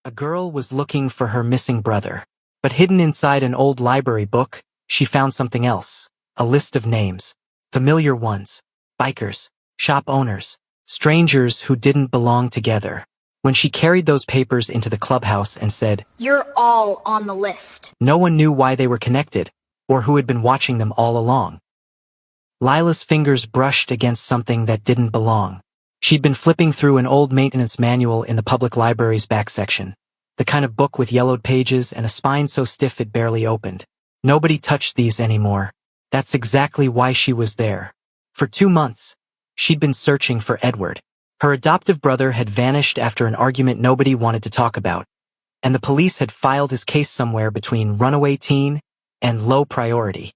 A girl was looking for her missing brother. But hidden inside an old library book, she found something else. A list of names. Familiar ones. Bikers. Shop owners. Strangers who didn't belong together. When she carried those papers into the clubhouse and said, "You're all on the list," no one knew why they were connected, or who had been watching them all along. Lila's fingers brushed against something that didn't belong. She'd been flipping through an old maintenance manual in the public library's back section. The kind of book with yellowed pages and a spine so stiff it barely opened. Nobody touched these anymore. That's exactly why she was there. For 2 months, she'd been searching for Edward. Her adoptive brother had vanished after an argument nobody wanted to talk about, and the police had filed his case somewhere between runaway teen and low priority.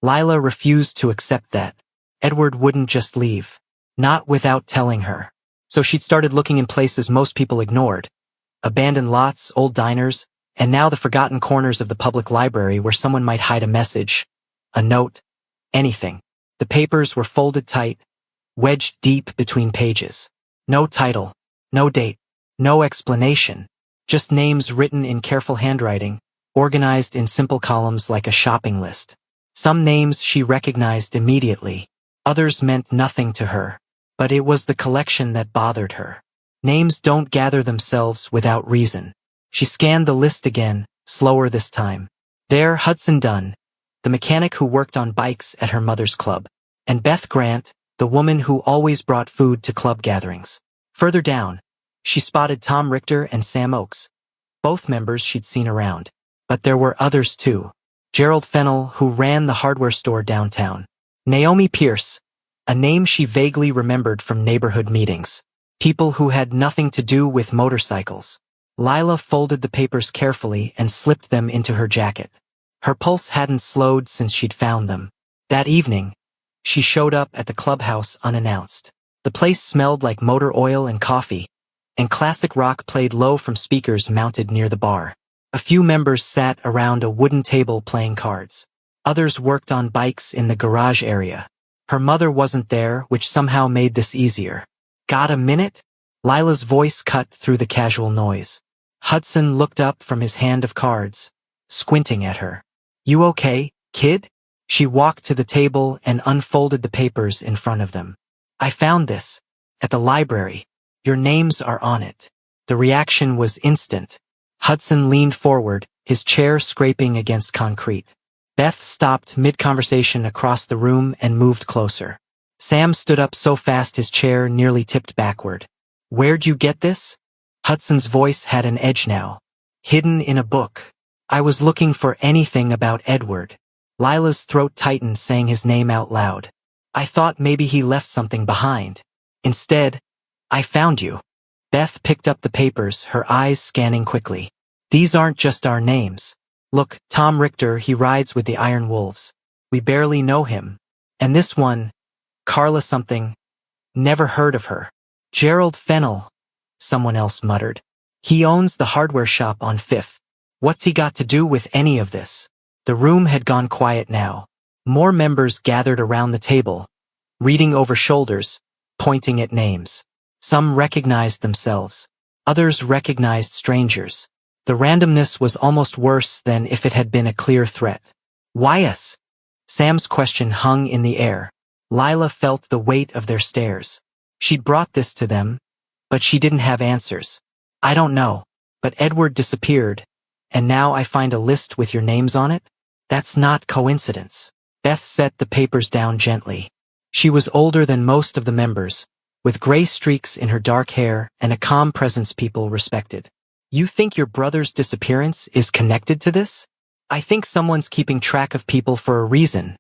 Lila refused to accept that. Edward wouldn't just leave. Not without telling her. So she'd started looking in places most people ignored. Abandoned lots, old diners, and now the forgotten corners of the public library where someone might hide a message, a note, anything. The papers were folded tight, wedged deep between pages. No title, no date, no explanation. Just names written in careful handwriting, organized in simple columns like a shopping list. Some names she recognized immediately. Others meant nothing to her. But it was the collection that bothered her. Names don't gather themselves without reason. She scanned the list again, slower this time. There, Hudson Dunn, the mechanic who worked on bikes at her mother's club. And Beth Grant, the woman who always brought food to club gatherings. Further down, she spotted Tom Richter and Sam Oakes, both members she'd seen around. But there were others too. Gerald Fennell, who ran the hardware store downtown. Naomi Pierce, a name she vaguely remembered from neighborhood meetings. People who had nothing to do with motorcycles. Lila folded the papers carefully and slipped them into her jacket. Her pulse hadn't slowed since she'd found them. That evening, she showed up at the clubhouse unannounced. The place smelled like motor oil and coffee, and classic rock played low from speakers mounted near the bar. A few members sat around a wooden table playing cards. Others worked on bikes in the garage area. Her mother wasn't there, which somehow made this easier. Got a minute? Lila's voice cut through the casual noise. Hudson looked up from his hand of cards, squinting at her. You okay, kid? She walked to the table and unfolded the papers in front of them. I found this. At the library. Your names are on it. The reaction was instant. Hudson leaned forward, his chair scraping against concrete. Beth stopped mid-conversation across the room and moved closer. Sam stood up so fast his chair nearly tipped backward. Where'd you get this? Hudson's voice had an edge now. Hidden in a book. I was looking for anything about Edward. Lila's throat tightened saying his name out loud. I thought maybe he left something behind. Instead, I found you. Beth picked up the papers, her eyes scanning quickly. These aren't just our names. Look, Tom Richter, he rides with the Iron Wolves. We barely know him. And this one, Carla something, never heard of her. Gerald Fennell, someone else muttered. He owns the hardware shop on 5th. What's he got to do with any of this? The room had gone quiet now. More members gathered around the table, reading over shoulders, pointing at names. Some recognized themselves. Others recognized strangers. The randomness was almost worse than if it had been a clear threat. Why us? Sam's question hung in the air. Lila felt the weight of their stares. She'd brought this to them, but she didn't have answers. I don't know, but Edward disappeared, and now I find a list with your names on it? That's not coincidence. Beth set the papers down gently. She was older than most of the members, with gray streaks in her dark hair and a calm presence people respected. You think your brother's disappearance is connected to this? I think someone's keeping track of people for a reason,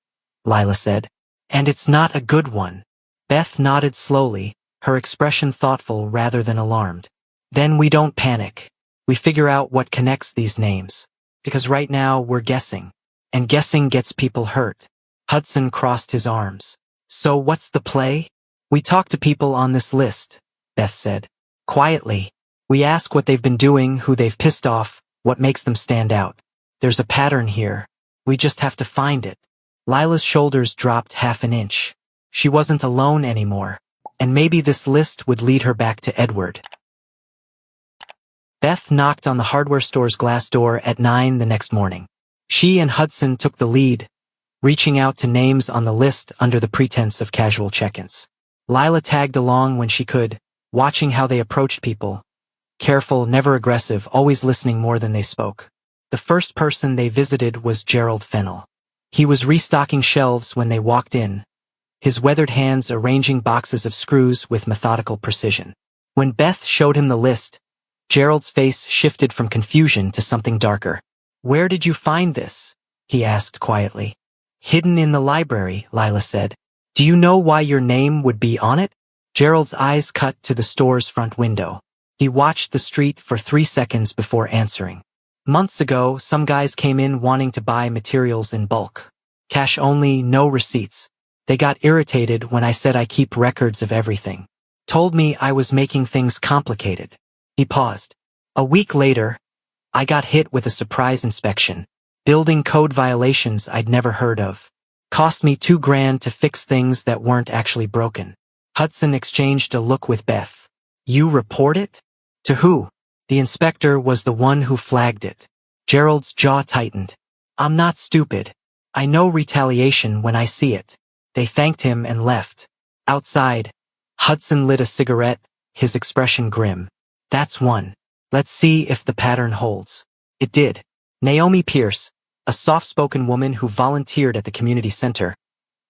Lila said. And it's not a good one. Beth nodded slowly, her expression thoughtful rather than alarmed. Then we don't panic. We figure out what connects these names. Because right now we're guessing. And guessing gets people hurt. Hudson crossed his arms. So what's the play? We talk to people on this list, Beth said. Quietly. We ask what they've been doing, who they've pissed off, what makes them stand out. There's a pattern here. We just have to find it. Lila's shoulders dropped half an inch. She wasn't alone anymore. And maybe this list would lead her back to Edward. Beth knocked on the hardware store's glass door at 9 the next morning. She and Hudson took the lead, reaching out to names on the list under the pretense of casual check-ins. Lila tagged along when she could, watching how they approached people. Careful, never aggressive, always listening more than they spoke. The first person they visited was Gerald Fennell. He was restocking shelves when they walked in, his weathered hands arranging boxes of screws with methodical precision. When Beth showed him the list, Gerald's face shifted from confusion to something darker. "Where did you find this?" he asked quietly. "Hidden in the library," Lila said. "Do you know why your name would be on it?" Gerald's eyes cut to the store's front window. He watched the street for 3 seconds before answering. "Months ago, some guys came in wanting to buy materials in bulk. Cash only, no receipts. They got irritated when I said I keep records of everything. Told me I was making things complicated." He paused. "A week later, I got hit with a surprise inspection. Building code violations I'd never heard of. Cost me $2,000 to fix things that weren't actually broken." Hudson exchanged a look with Beth. "You report it? To who?" The inspector was the one who flagged it. Gerald's jaw tightened. "I'm not stupid. I know retaliation when I see it." They thanked him and left. Outside, Hudson lit a cigarette, his expression grim. "That's one. Let's see if the pattern holds." It did. Naomi Pierce, a soft-spoken woman who volunteered at the community center,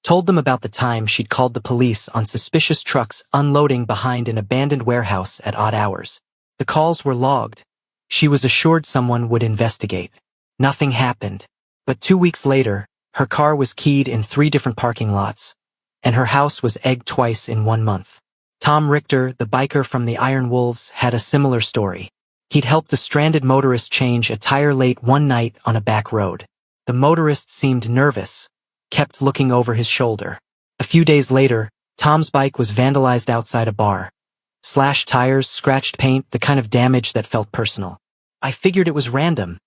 told them about the time she'd called the police on suspicious trucks unloading behind an abandoned warehouse at odd hours. The calls were logged. She was assured someone would investigate. Nothing happened. But 2 weeks later, her car was keyed in 3 different parking lots, and her house was egged twice in 1 month. Tom Richter, the biker from the Iron Wolves, had a similar story. He'd helped a stranded motorist change a tire late one night on a back road. The motorist seemed nervous, kept looking over his shoulder. A few days later, Tom's bike was vandalized outside a bar. Slashed tires, scratched paint, the kind of damage that felt personal. "I figured it was random,"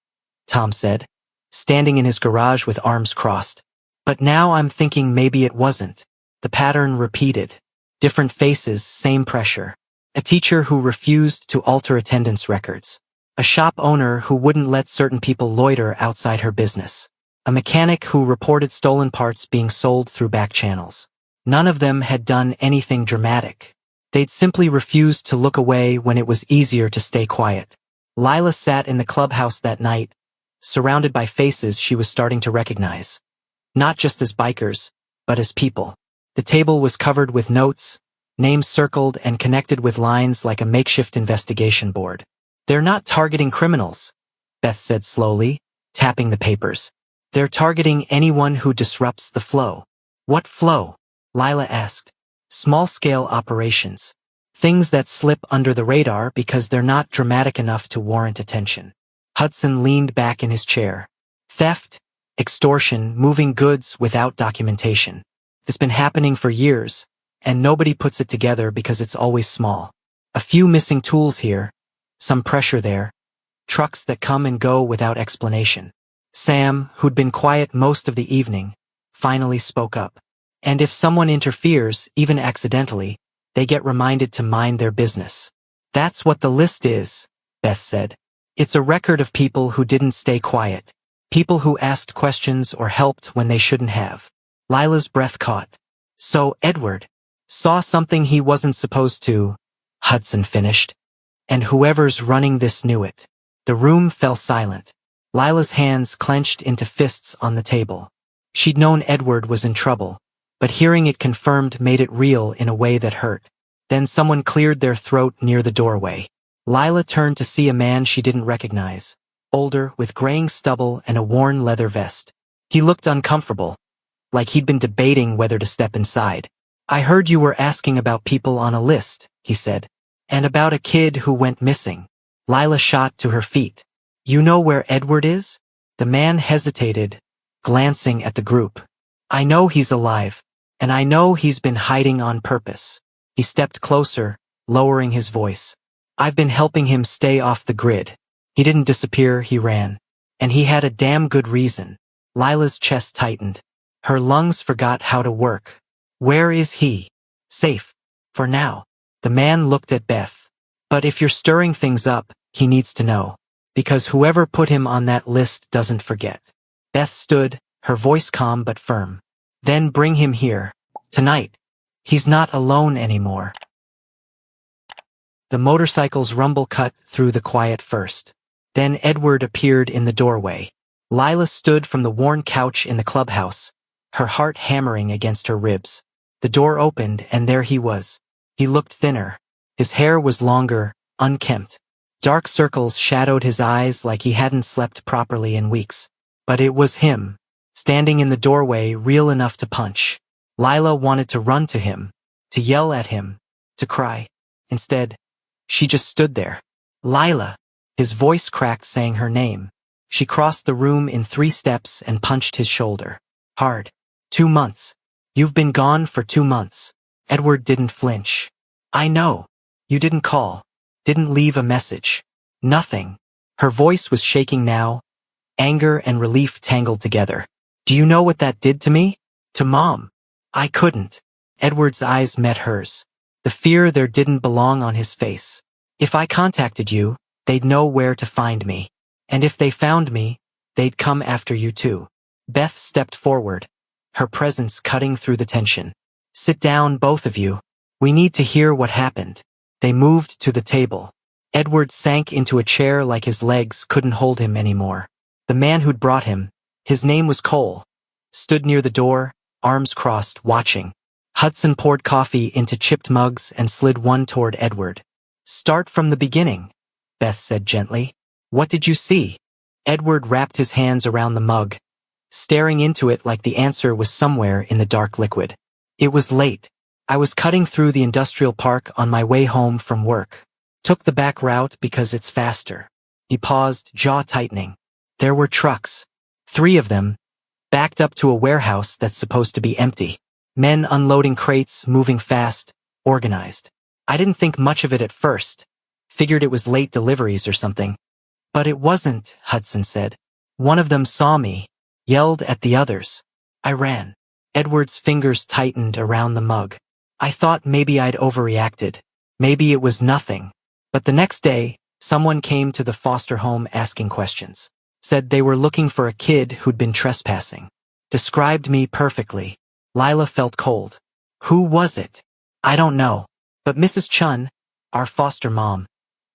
Tom said, standing in his garage with arms crossed. "But now I'm thinking maybe it wasn't." The pattern repeated. Different faces, same pressure. A teacher who refused to alter attendance records. A shop owner who wouldn't let certain people loiter outside her business. A mechanic who reported stolen parts being sold through back channels. None of them had done anything dramatic. They'd simply refused to look away when it was easier to stay quiet. Lila sat in the clubhouse that night, surrounded by faces she was starting to recognize. Not just as bikers, but as people. The table was covered with notes, names circled and connected with lines like a makeshift investigation board. "They're not targeting criminals," Beth said slowly, tapping the papers. "They're targeting anyone who disrupts the flow." "What flow?" Lila asked. "Small-scale operations. Things that slip under the radar because they're not dramatic enough to warrant attention." Hudson leaned back in his chair. "Theft, extortion, moving goods without documentation. It's been happening for years, and nobody puts it together because it's always small. A few missing tools here, some pressure there, trucks that come and go without explanation." Sam, who'd been quiet most of the evening, finally spoke up. "And if someone interferes, even accidentally, they get reminded to mind their business." "That's what the list is," Beth said. "It's a record of people who didn't stay quiet, people who asked questions or helped when they shouldn't have." Lila's breath caught. "So Edward saw something he wasn't supposed to," Hudson finished. "And whoever's running this knew it." The room fell silent. Lila's hands clenched into fists on the table. She'd known Edward was in trouble, but hearing it confirmed made it real in a way that hurt. Then someone cleared their throat near the doorway. Lila turned to see a man she didn't recognize, older, with graying stubble and a worn leather vest. He looked uncomfortable, like he'd been debating whether to step inside. "I heard you were asking about people on a list," he said. "And about a kid who went missing." Lila shot to her feet. "You know where Edward is?" The man hesitated, glancing at the group. "I know he's alive, and I know he's been hiding on purpose." He stepped closer, lowering his voice. "I've been helping him stay off the grid. He didn't disappear, he ran. And he had a damn good reason." Lila's chest tightened. Her lungs forgot how to work. "Where is he?" "Safe. For now." The man looked at Beth. "But if you're stirring things up, He needs to know. Because whoever put him on that list doesn't forget. Beth stood, her voice calm but firm. Then bring him here. Tonight. He's not alone anymore. The motorcycle's rumble cut through the quiet first. Then Edward appeared in the doorway. Lila stood from the worn couch in the clubhouse, her heart hammering against her ribs. The door opened and there he was. He looked thinner. His hair was longer, unkempt. Dark circles shadowed his eyes like he hadn't slept properly in weeks. But it was him, standing in the doorway, real enough to punch. Lila wanted to run to him, to yell at him, to cry. Instead, she just stood there. Lila. His voice cracked, saying her name. She crossed the room in 3 steps and punched his shoulder. Hard. 2 months. You've been gone for 2 months. Edward didn't flinch. I know. You didn't call. Didn't leave a message. Nothing. Her voice was shaking now. Anger and relief tangled together. Do you know what that did to me? To Mom. I couldn't. Edward's eyes met hers. The fear there didn't belong on his face. If I contacted you, they'd know where to find me. And if they found me, they'd come after you too. Beth stepped forward, her presence cutting through the tension. Sit down, both of you. We need to hear what happened. They moved to the table. Edward sank into a chair like his legs couldn't hold him anymore. The man who'd brought him, his name was Cole, stood near the door, arms crossed, watching. Hudson poured coffee into chipped mugs and slid one toward Edward. Start from the beginning, Beth said gently. What did you see? Edward wrapped his hands around the mug, staring into it like the answer was somewhere in the dark liquid. It was late. I was cutting through the industrial park on my way home from work. Took the back route because it's faster. He paused, jaw tightening. There were trucks. 3 of them, backed up to a warehouse that's supposed to be empty. Men unloading crates, moving fast, organized. I didn't think much of it at first. Figured it was late deliveries or something. But it wasn't, Hudson said. One of them saw me, yelled at the others. I ran. Edward's fingers tightened around the mug. I thought maybe I'd overreacted. Maybe it was nothing. But the next day, someone came to the foster home asking questions. Said they were looking for a kid who'd been trespassing. Described me perfectly. Lila felt cold. Who was it? I don't know. But Mrs. Chun, our foster mom,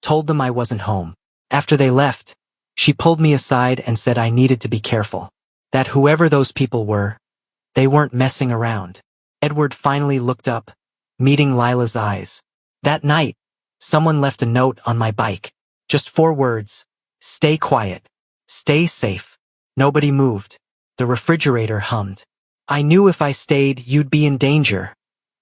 told them I wasn't home. After they left, she pulled me aside and said I needed to be careful. That whoever those people were, they weren't messing around. Edward finally looked up, meeting Lila's eyes. That night, someone left a note on my bike. Just 4 words. Stay quiet. Stay safe. Nobody moved. The refrigerator hummed. I knew if I stayed, you'd be in danger,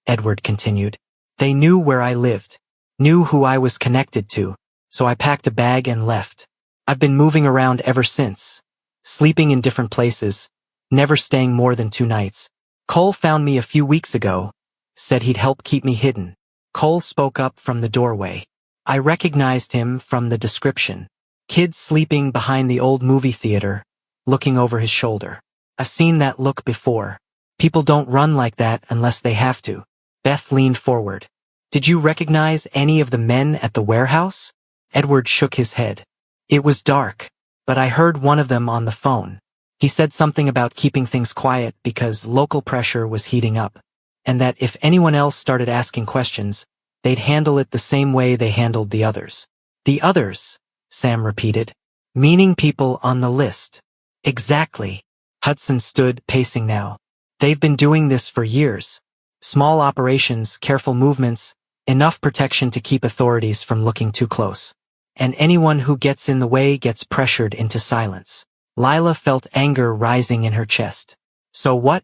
Edward continued. They knew where I lived, knew who I was connected to, so I packed a bag and left. I've been moving around ever since, sleeping in different places, never staying more than 2 nights. Cole found me a few weeks ago, said he'd help keep me hidden. Cole spoke up from the doorway. I recognized him from the description. Kid sleeping behind the old movie theater, looking over his shoulder. I've seen that look before. People don't run like that unless they have to. Beth leaned forward. Did you recognize any of the men at the warehouse? Edward shook his head. It was dark, but I heard one of them on the phone. He said something about keeping things quiet because local pressure was heating up, and that if anyone else started asking questions, they'd handle it the same way they handled the others. The others, Sam repeated, meaning people on the list. Exactly. Hudson stood, pacing now. They've been doing this for years. Small operations, careful movements, enough protection to keep authorities from looking too close. And anyone who gets in the way gets pressured into silence. Lila felt anger rising in her chest. So what?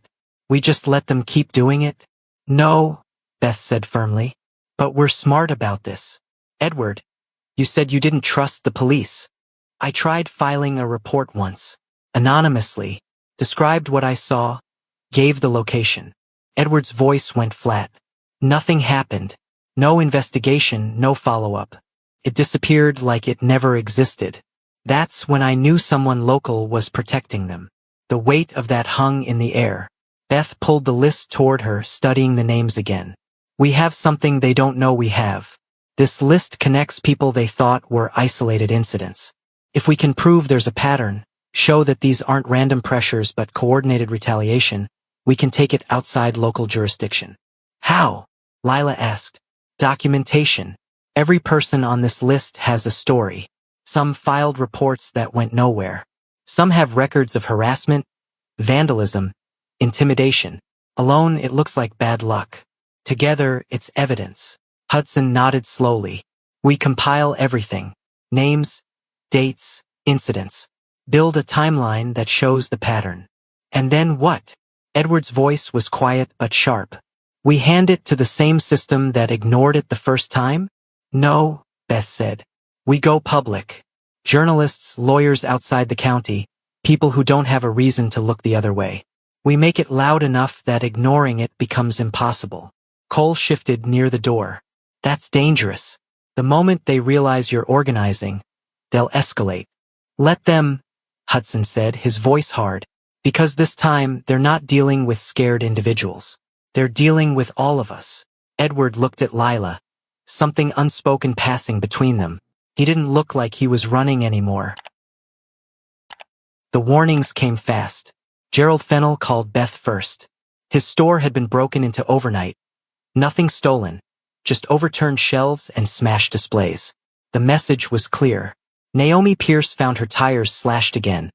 We just let them keep doing it? No, Beth said firmly. But we're smart about this. Edward, you said you didn't trust the police. I tried filing a report once. Anonymously. Described what I saw. Gave the location. Edward's voice went flat. Nothing happened. No investigation, no follow-up. It disappeared like it never existed. That's when I knew someone local was protecting them. The weight of that hung in the air. Beth pulled the list toward her, studying the names again. We have something they don't know we have. This list connects people they thought were isolated incidents. If we can prove there's a pattern, show that these aren't random pressures but coordinated retaliation, we can take it outside local jurisdiction. How? Lila asked. Documentation. Every person on this list has a story. Some filed reports that went nowhere. Some have records of harassment, vandalism, intimidation. Alone, it looks like bad luck. Together, it's evidence. Hudson nodded slowly. We compile everything. Names, dates, incidents. Build a timeline that shows the pattern. And then what? Edward's voice was quiet but sharp. We hand it to the same system that ignored it the first time? No, Beth said. We go public. Journalists, lawyers outside the county, people who don't have a reason to look the other way. We make it loud enough that ignoring it becomes impossible. Cole shifted near the door. That's dangerous. The moment they realize you're organizing, they'll escalate. Let them, Hudson said, his voice hard, because this time they're not dealing with scared individuals. They're dealing with all of us. Edward looked at Lila, something unspoken passing between them. He didn't look like he was running anymore. The warnings came fast. Gerald Fennell called Beth first. His store had been broken into overnight. Nothing stolen, just overturned shelves and smashed displays. The message was clear. Naomi Pierce found her tires slashed again,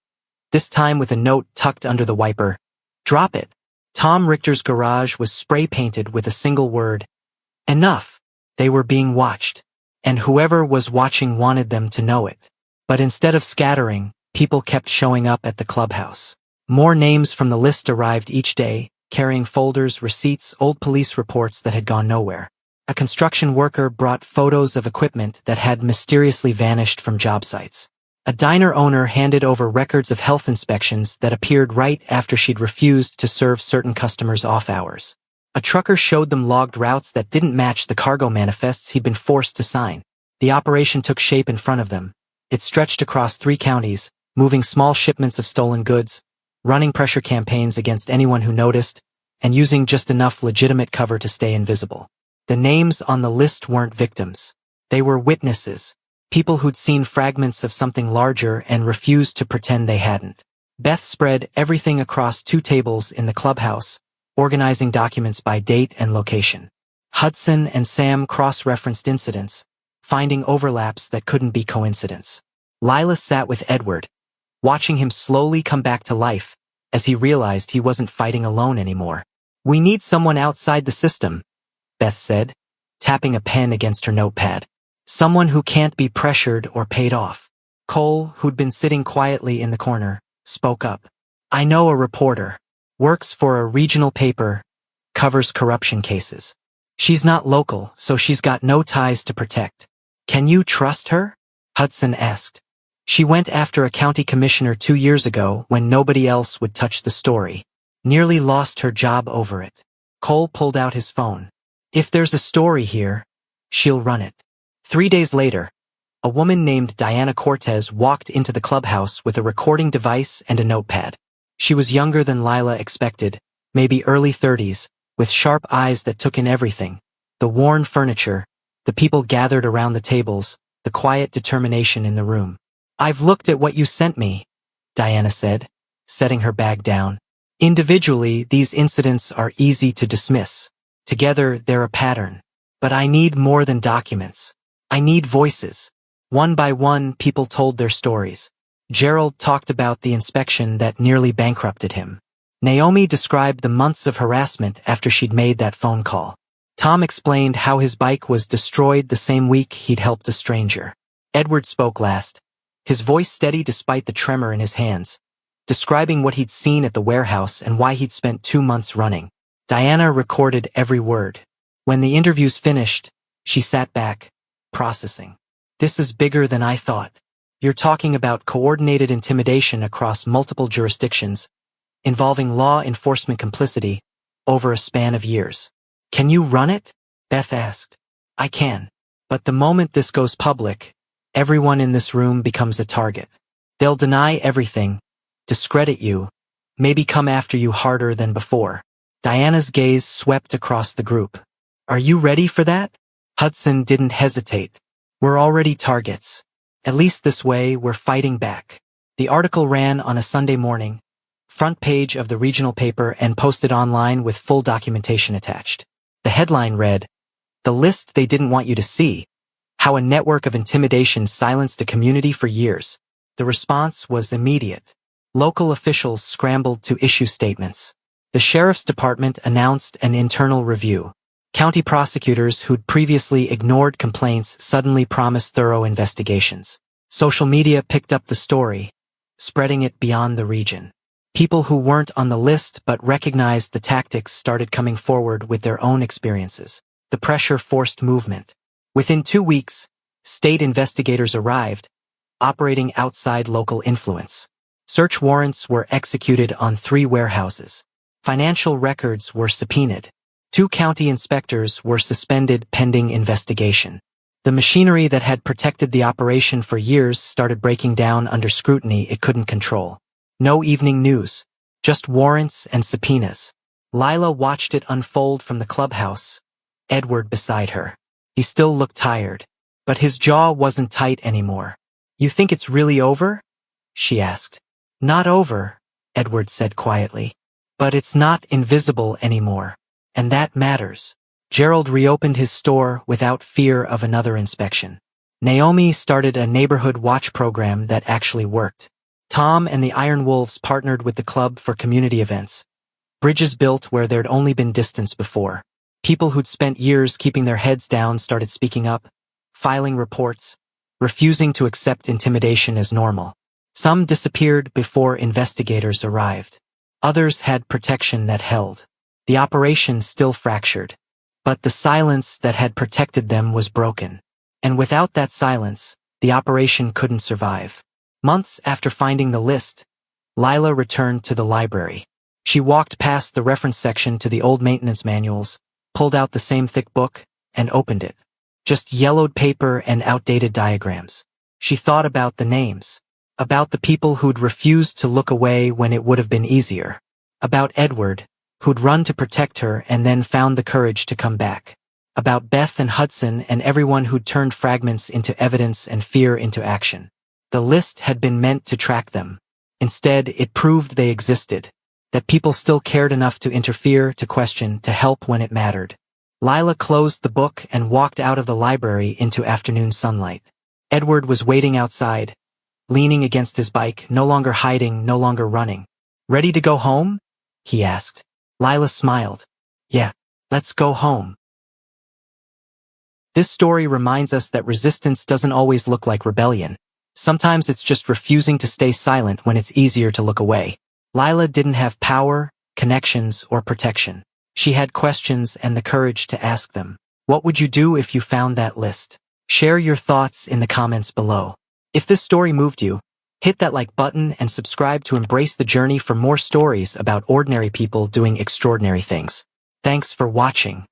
this time with a note tucked under the wiper. Drop it. Tom Richter's garage was spray-painted with a single word. Enough. They were being watched. And whoever was watching wanted them to know it. But instead of scattering, people kept showing up at the clubhouse. More names from the list arrived each day, carrying folders, receipts, old police reports that had gone nowhere. A construction worker brought photos of equipment that had mysteriously vanished from job sites. A diner owner handed over records of health inspections that appeared right after she'd refused to serve certain customers off hours. A trucker showed them logged routes that didn't match the cargo manifests he'd been forced to sign. The operation took shape in front of them. It stretched across 3 counties, moving small shipments of stolen goods, running pressure campaigns against anyone who noticed, and using just enough legitimate cover to stay invisible. The names on the list weren't victims. They were witnesses, people who'd seen fragments of something larger and refused to pretend they hadn't. Beth spread everything across 2 tables in the clubhouse, organizing documents by date and location. Hudson and Sam cross-referenced incidents, finding overlaps that couldn't be coincidence. Lila sat with Edward, watching him slowly come back to life as he realized he wasn't fighting alone anymore. We need someone outside the system, Beth said, tapping a pen against her notepad. Someone who can't be pressured or paid off. Cole, who'd been sitting quietly in the corner, spoke up. I know a reporter. Works for a regional paper. Covers corruption cases. She's not local, so she's got no ties to protect. Can you trust her? Hudson asked. She went after a county commissioner 2 years ago when nobody else would touch the story. Nearly lost her job over it. Cole pulled out his phone. If there's a story here, she'll run it. 3 days later, a woman named Diana Cortez walked into the clubhouse with a recording device and a notepad. She was younger than Lila expected, maybe early 30s, with sharp eyes that took in everything. The worn furniture, the people gathered around the tables, the quiet determination in the room. I've looked at what you sent me, Diana said, setting her bag down. Individually, these incidents are easy to dismiss. Together, they're a pattern. But I need more than documents. I need voices. One by one, people told their stories. Gerald talked about the inspection that nearly bankrupted him. Naomi described the months of harassment after she'd made that phone call. Tom explained how his bike was destroyed the same week he'd helped a stranger. Edward spoke last, his voice steady despite the tremor in his hands, describing what he'd seen at the warehouse and why he'd spent 2 months running. Diana recorded every word. When the interviews finished, she sat back, processing. This is bigger than I thought. You're talking about coordinated intimidation across multiple jurisdictions, involving law enforcement complicity, over a span of years. Can you run it? Beth asked. I can. But the moment this goes public, everyone in this room becomes a target. They'll deny everything, discredit you, maybe come after you harder than before. Diana's gaze swept across the group. Are you ready for that? Hudson didn't hesitate. We're already targets. At least this way, we're fighting back. The article ran on a Sunday morning, front page of the regional paper, and posted online with full documentation attached. The headline read, "The list they didn't want you to see. How a network of intimidation silenced a community for years." The response was immediate. Local officials scrambled to issue statements. The sheriff's department announced an internal review. County prosecutors who'd previously ignored complaints suddenly promised thorough investigations. Social media picked up the story, spreading it beyond the region. People who weren't on the list but recognized the tactics started coming forward with their own experiences. The pressure forced movement. Within 2 weeks, state investigators arrived, operating outside local influence. Search warrants were executed on 3 warehouses. Financial records were subpoenaed. 2 county inspectors were suspended pending investigation. The machinery that had protected the operation for years started breaking down under scrutiny it couldn't control. No evening news, just warrants and subpoenas. Lila watched it unfold from the clubhouse, Edward beside her. He still looked tired, but his jaw wasn't tight anymore. "You think it's really over?" she asked. "Not over," Edward said quietly. "But it's not invisible anymore. And that matters." Gerald reopened his store without fear of another inspection. Naomi started a neighborhood watch program that actually worked. Tom and the Iron Wolves partnered with the club for community events. Bridges built where there'd only been distance before. People who'd spent years keeping their heads down started speaking up, filing reports, refusing to accept intimidation as normal. Some disappeared before investigators arrived. Others had protection that held. The operation still fractured, but the silence that had protected them was broken. And without that silence, the operation couldn't survive. Months after finding the list, Lila returned to the library. She walked past the reference section to the old maintenance manuals, pulled out the same thick book, and opened it. Just yellowed paper and outdated diagrams. She thought about the names, about the people who'd refused to look away when it would have been easier, about Edward, who'd run to protect her and then found the courage to come back, about Beth and Hudson and everyone who'd turned fragments into evidence and fear into action. The list had been meant to track them. Instead, it proved they existed, that people still cared enough to interfere, to question, to help when it mattered. Lila closed the book and walked out of the library into afternoon sunlight. Edward was waiting outside, leaning against his bike, no longer hiding, no longer running. "Ready to go home?" he asked. Lila smiled. "Yeah, let's go home." This story reminds us that resistance doesn't always look like rebellion. Sometimes it's just refusing to stay silent when it's easier to look away. Lila didn't have power, connections, or protection. She had questions and the courage to ask them. What would you do if you found that list? Share your thoughts in the comments below. If this story moved you, hit that like button and subscribe to embrace the journey for more stories about ordinary people doing extraordinary things. Thanks for watching.